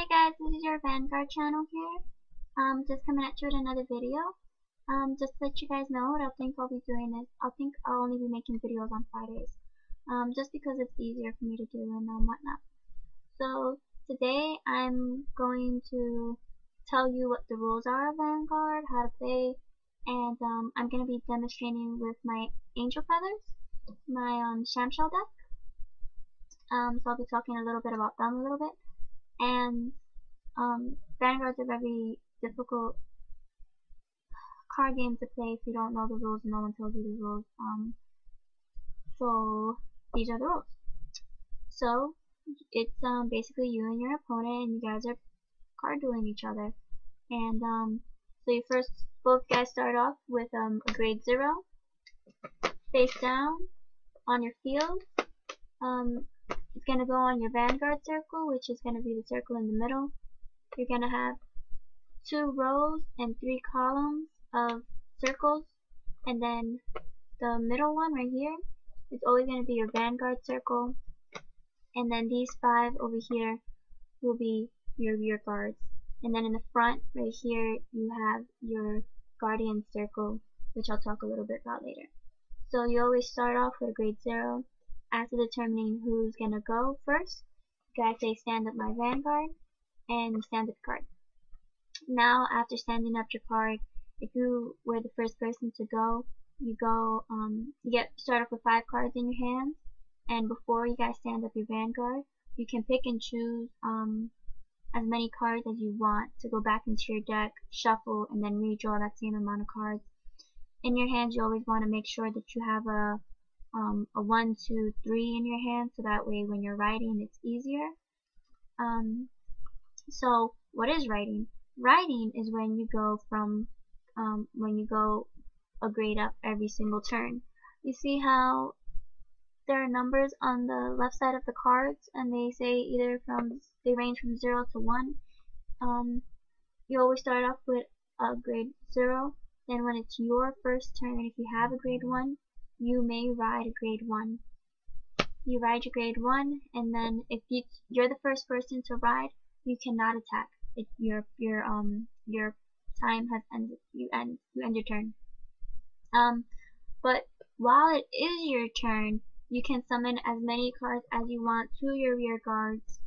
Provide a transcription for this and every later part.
Hey guys, this is your Vanguard channel here. Just coming at you with another video. Just to let you guys know what I think I'll be doing is I think I'll only be making videos on Fridays. Just because it's easier for me to do and whatnot. So today I'm going to tell you what the rules are of Vanguard, how to play, and I'm gonna be demonstrating with my angel feathers, my Shamshell deck. So I'll be talking a little bit about them a little bit. And Vanguard's a very difficult card game to play if you don't know the rules and no one tells you the rules. So these are the rules. So it's basically you and your opponent, and you guys are card dueling each other. And so you first, both guys start off with a grade 0 face down on your field. It's going to go on your Vanguard circle, which is going to be the circle in the middle. You're going to have 2 rows and 3 columns of circles, and then the middle one right here is always going to be your Vanguard circle, and then these 5 over here will be your rear guards, and then in the front right here you have your Guardian circle, which I'll talk a little bit about later. So you always start off with a grade 0. After determining who's gonna go first, you guys say stand up my Vanguard and stand up the card. Now after standing up your card, if you were the first person to go, you start off with 5 cards in your hand, and before you guys stand up your Vanguard, you can pick and choose as many cards as you want to go back into your deck, shuffle, and then redraw that same amount of cards. In your hands, you always want to make sure that you have a 1, 2, 3 in your hand, so that way when you're writing it's easier. So what is writing? Writing is when you go a grade up every single turn. You see how there are numbers on the left side of the cards, and they say they range from 0 to 1. You always start off with a grade 0. Then when it's your first turn, if you have a grade 1, you may ride a grade 1. You ride your grade 1, and then if you're the first person to ride, you cannot attack. Your time has ended. You end your turn. But while it is your turn, you can summon as many cards as you want to your rear guards,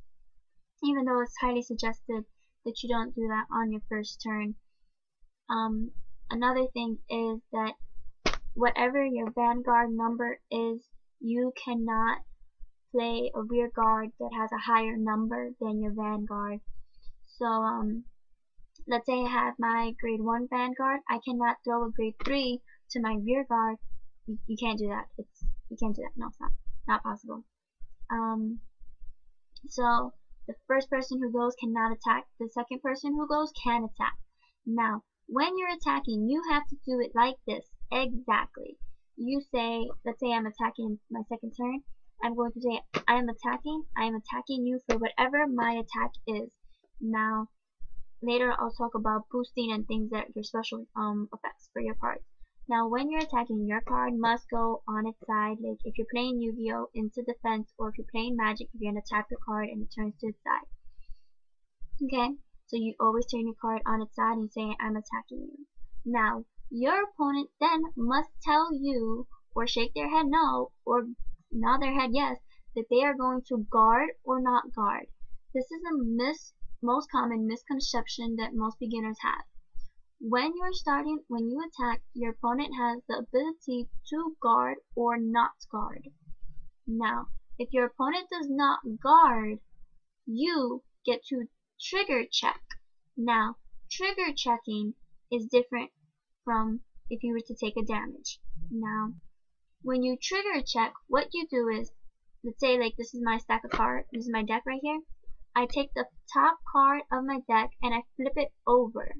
even though it's highly suggested that you don't do that on your first turn. Another thing is that whatever your Vanguard number is, you cannot play a rear guard that has a higher number than your Vanguard. So let's say I have my grade 1 Vanguard, I cannot throw a grade 3 to my rear guard. You can't do that. You can't do that. No, it's not possible. So the first person who goes cannot attack. The second person who goes can attack. Now, when you're attacking, you have to do it like this. Exactly. You say, let's say I'm attacking my second turn. I'm going to say, I am attacking you for whatever my attack is. Now, later I'll talk about boosting and things that your special effects for your cards. Now, when you're attacking, your card must go on its side. Like if you're playing Yu-Gi-Oh! Into defense, or if you're playing Magic, you're going to tap your card and it turns to its side. Okay? So you always turn your card on its side and say, I'm attacking you. Now, your opponent then must tell you, or shake their head no, or nod their head yes, that they are going to guard or not guard. This is the most common misconception that most beginners have. When you attack, your opponent has the ability to guard or not guard. Now, if your opponent does not guard, you get to trigger check. Now, trigger checking is different from if you were to take a damage. Now, when you trigger check, what you do is, let's say like this is my stack of cards, this is my deck right here. I take the top card of my deck and I flip it over.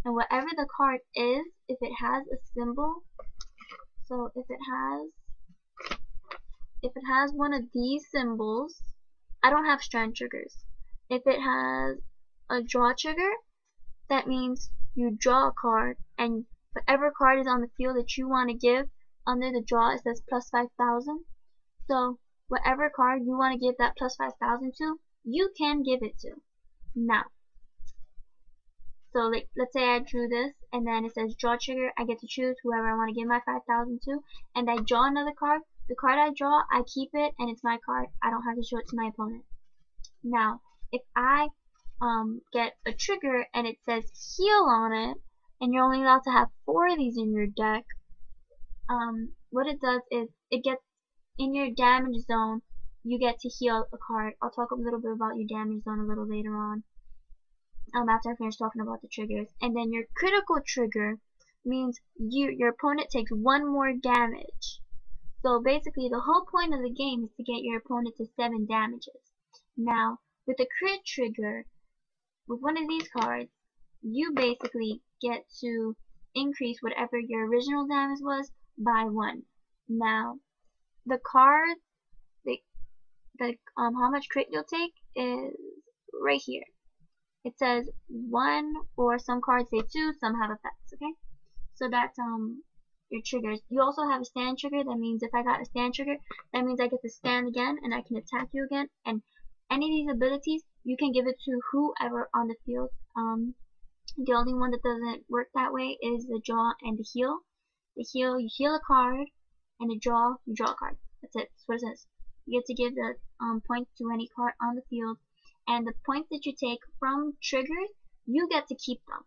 And whatever the card is, if it has a symbol, so if it has one of these symbols, I don't have strand triggers. If it has a draw trigger, that means you draw a card, and whatever card is on the field that you want to give, under the draw it says plus 5,000. So whatever card you want to give that plus 5,000 to, you can give it to. Now, so like, let's say I drew this, and then it says draw trigger. I get to choose whoever I want to give my 5,000 to, and I draw another card. The card I draw, I keep it, and it's my card. I don't have to show it to my opponent. Now, if I get a trigger and it says heal on it, and you're only allowed to have 4 of these in your deck, what it does is it gets in your damage zone. You get to heal a card. I'll talk a little bit about your damage zone a little later on. After I finish talking about the triggers. And then your critical trigger means your opponent takes 1 more damage. So basically the whole point of the game is to get your opponent to 7 damages. Now, with a crit trigger, with one of these cards, you basically get to increase whatever your original damage was by 1. Now, the card, how much crit you'll take is right here. It says 1, or some cards say 2, some have effects, okay? So that's your triggers. You also have a stand trigger. That means if I got a stand trigger, that means I get to stand again and I can attack you again. And any of these abilities, you can give it to whoever on the field. The only one that doesn't work that way is the draw and the heal. The heal, you heal a card, and the draw, you draw a card. That's it. That's what it says. You get to give the points to any card on the field. And the points that you take from triggers, you get to keep them.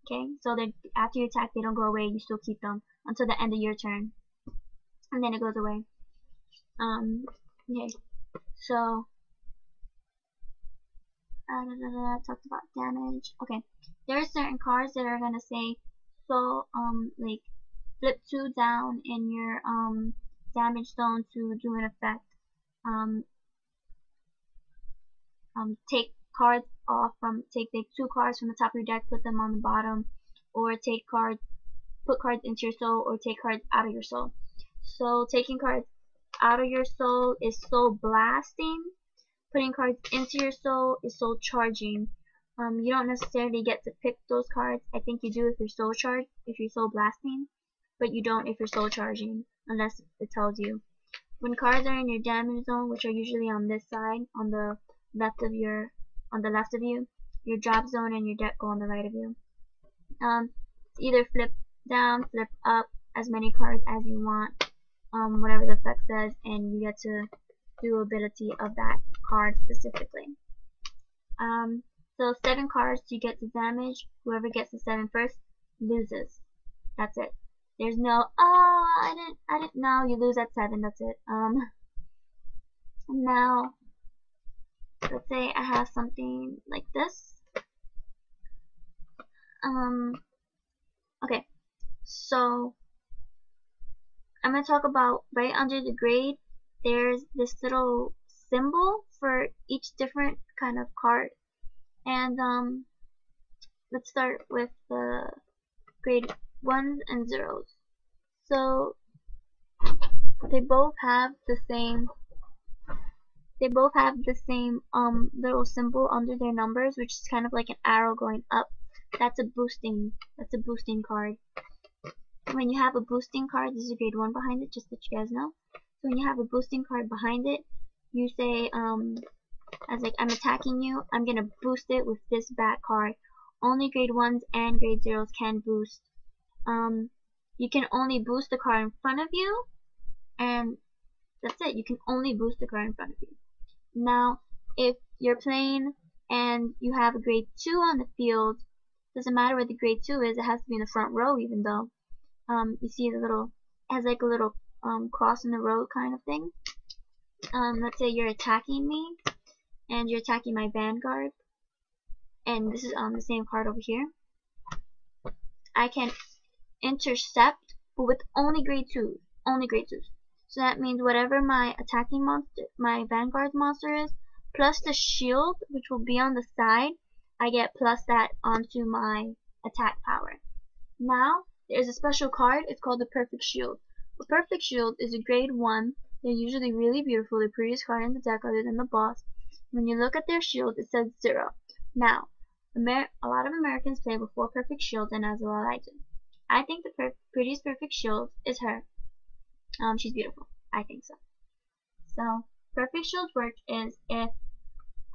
Okay, so that after you attack, they don't go away. You still keep them until the end of your turn, and then it goes away. Okay, so talked about damage. Okay, there are certain cards that are gonna say, so like flip 2 down in your damage zone to do an effect. Take cards off from, take 2 cards from the top of your deck, put them on the bottom, or put cards into your soul, or take cards out of your soul. So taking cards out of your soul is soul blasting. Putting cards into your soul is soul charging. You don't necessarily get to pick those cards. I think you do if you're soul charged, if you're soul blasting, but you don't if you're soul charging, unless it tells you. When cards are in your damage zone, which are usually on this side, on the left of you, your drop zone and your deck go on the right of you. Either flip down, flip up, as many cards as you want, whatever the effect says, and you get to do ability of that card specifically. So 7 cards you get to damage. Whoever gets the 7 first loses. That's it. There's no, I didn't know, you lose at 7, that's it. Now, let's say I have something like this. Okay, so I'm going to talk about right under the grade, there's this little symbol for each different kind of card. And let's start with the grade 1s and 0s. So they both have the same little symbol under their numbers, which is kind of like an arrow going up. That's a boosting card. When you have a boosting card, this is a grade 1 behind it, just so you guys know. So when you have a boosting card behind it, you say, as like, I'm attacking you, I'm gonna boost it with this bad card. Only grade 1s and grade 0s can boost. You can only boost the card in front of you, and that's it. You can only boost the card in front of you. Now, if you're playing and you have a grade 2 on the field, doesn't matter what the grade 2 is, it has to be in the front row, even though you see the little, it has like a little cross in the road kind of thing. Let's say you're attacking me, and you're attacking my Vanguard, and this is the same card over here. I can intercept, but with only grade 2s. Only grade 2s. So that means whatever my attacking monster, my Vanguard monster is, plus the shield, which will be on the side, I get plus that onto my attack power. Now, there's a special card. It's called the Perfect Shield. The Perfect Shield is a grade 1. They're usually really beautiful. The prettiest card in the deck other than the boss. When you look at their shield, it says 0. Now, a lot of Americans play with 4 Perfect Shields, and as well I do. I think the prettiest Perfect Shield is her. She's beautiful. I think so. So, Perfect Shield's work is if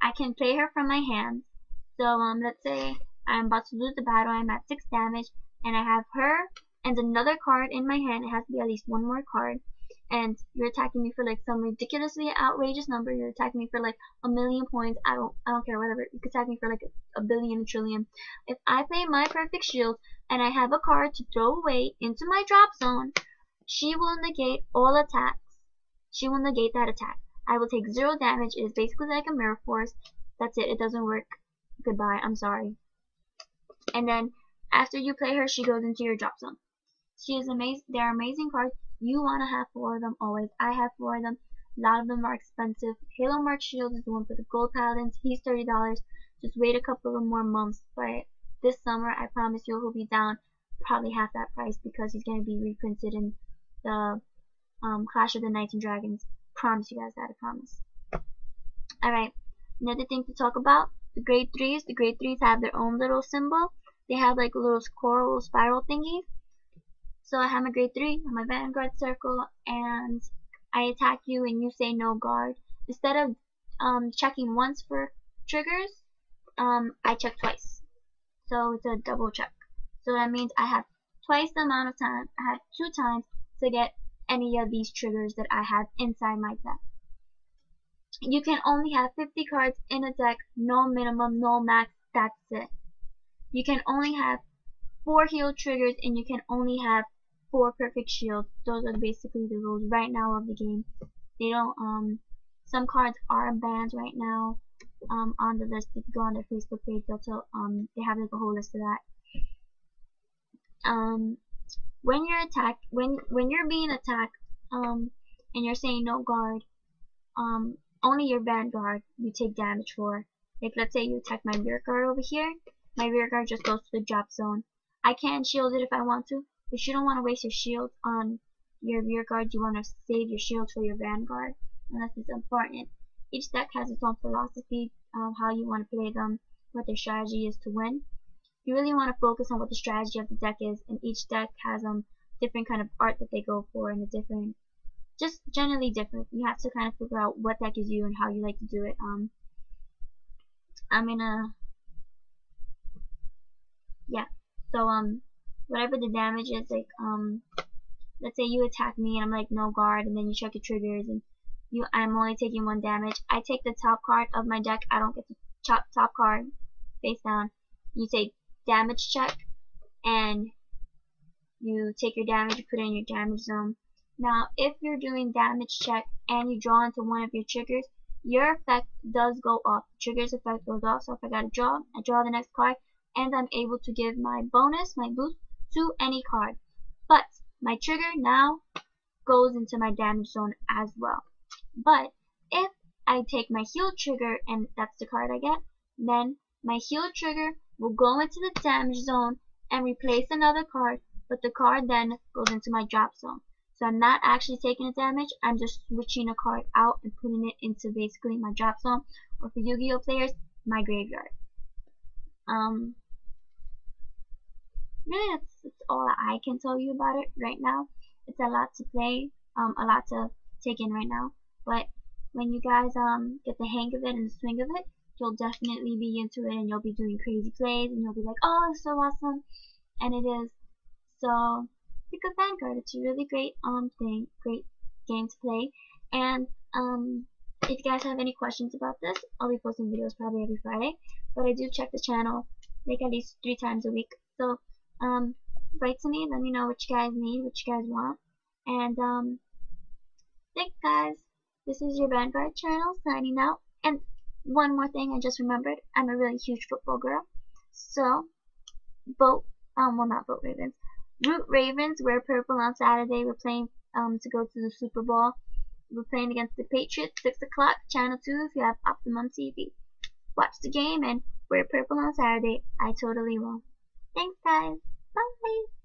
I can play her from my hand, So let's say I'm about to lose the battle, I'm at 6 damage, and I have her and another card in my hand. It has to be at least one more card. And you're attacking me for like some ridiculously outrageous number. You're attacking me for like 1,000,000 points. I don't care, whatever. You could attack me for like a billion, a trillion. If I play my perfect shield and I have a card to throw away into my drop zone, she will negate all attacks. She will negate that attack. I will take 0 damage. It is basically like a mirror force. That's it. It doesn't work. Goodbye. I'm sorry. And then after you play her, she goes into your drop zone. She is amazing. They're amazing cards. You want to have 4 of them always. I have 4 of them. A lot of them are expensive. Halo Mark Shield is the one for the gold paladins. He's $30. Just wait a couple of more months. But this summer, I promise you, he'll be down probably half that price because he's going to be reprinted in the Clash of the Knights and Dragons. Promise you guys that. I promise. Alright. Another thing to talk about. The grade 3s. The grade 3s have their own little symbol. They have like a little coral spiral thingy. So I have my grade 3 on my Vanguard circle, and I attack you and you say no guard. Instead of checking once for triggers, I check twice. So it's a double check. So that means I have twice the amount of time. I have 2 times to get any of these triggers that I have inside my deck. You can only have 50 cards in a deck, no minimum, no max, that's it. You can only have 4 heal triggers, and you can only have 4 perfect shields. Those are basically the rules right now of the game. They don't, some cards are banned right now, on the list. If you go on their Facebook page, they'll tell, they have like a whole list of that. When you're attacked, when you're being attacked, and you're saying no guard, only your Vanguard you take damage for. Like let's say you attack my rear guard over here, my rear guard just goes to the drop zone. I can shield it if I want to, but you don't want to waste your shield on your rear guard. You want to save your shield for your Vanguard, unless it's important. Each deck has its own philosophy of how you want to play them, what their strategy is to win. You really want to focus on what the strategy of the deck is, and each deck has different kind of art that they go for, and a different, just generally different. You have to kind of figure out what deck is you and how you like to do it. Yeah. So whatever the damage is, like let's say you attack me and I'm like no guard, and then you check your triggers and I'm only taking 1 damage. I take the top card of my deck. I don't get the top card face down. You say damage check, and you take your damage, you put it in your damage zone. Now, if you're doing damage check and you draw into one of your triggers, your effect does go off. Trigger's effect goes off. So if I got a draw, I draw the next card, and I'm able to give my bonus, my boost, to any card. But my trigger now goes into my damage zone as well. But if I take my heal trigger, and that's the card I get, then my heal trigger will go into the damage zone and replace another card, but the card then goes into my drop zone. So I'm not actually taking the damage, I'm just switching a card out and putting it into basically my drop zone, or for Yu-Gi-Oh players, my graveyard. Really, that's all I can tell you about it right now. It's a lot to play, a lot to take in right now, but when you guys get the hang of it and the swing of it, you'll definitely be into it, and you'll be doing crazy plays, and you'll be like, oh, it's so awesome, and it is. So pick up Vanguard. It's a really great great game to play. And if you guys have any questions about this, I'll be posting videos probably every Friday, but I do check the channel like at least 3 times a week. So write to me, let me know what you guys need, what you guys want, and thanks guys. This is your Vanguard channel signing out. And one more thing I just remembered, I'm a really huge football girl, so vote, well, not vote Ravens, root Ravens. Wear purple on Saturday. We're playing to go to the Super Bowl. We're playing against the Patriots, 6 o'clock, channel 2 if you have Optimum TV. Watch the game and wear purple on Saturday. I totally will. Thanks guys. Bye.